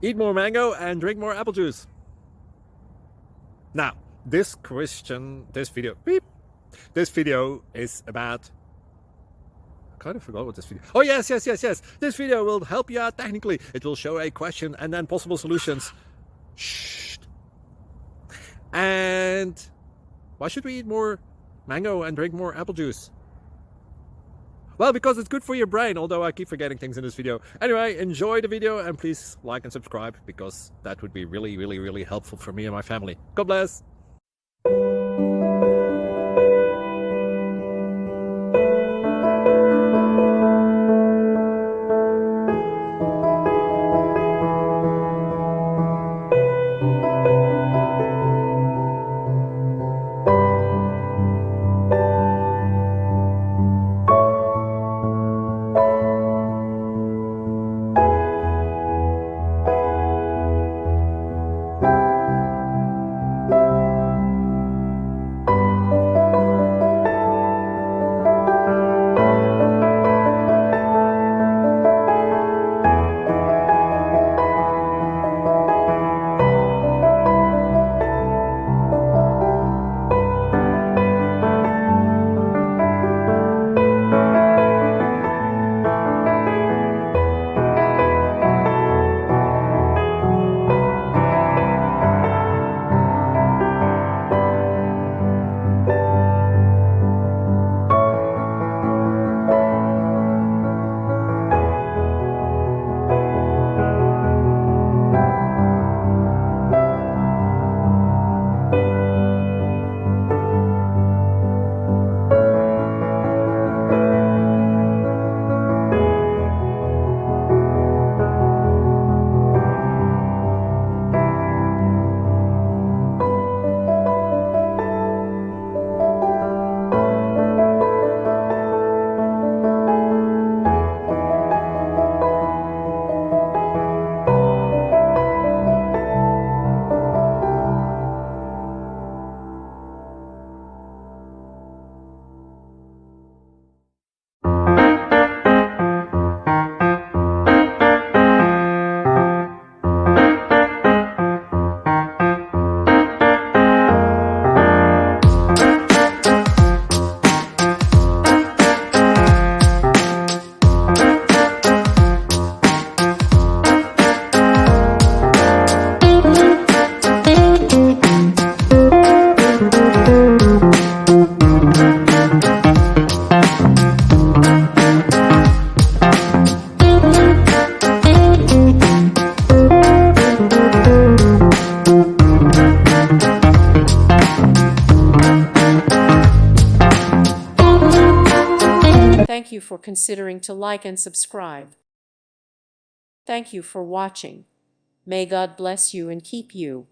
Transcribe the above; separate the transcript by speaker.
Speaker 1: Eat more mango and drink more apple juice. Now, this video is about, I kind of forgot what this video. Oh, yes. This video will help you out technically. It will show a question and then possible solutions. Shh. And why should we eat more mango and drink more apple juice? Well, because it's good for your brain, although I keep forgetting things in this video. Anyway, enjoy the video and please like and subscribe, because that would be really helpful for me and my family. God bless.
Speaker 2: Thank you for considering to like and subscribe. Thank you for watching. May God bless you and keep you.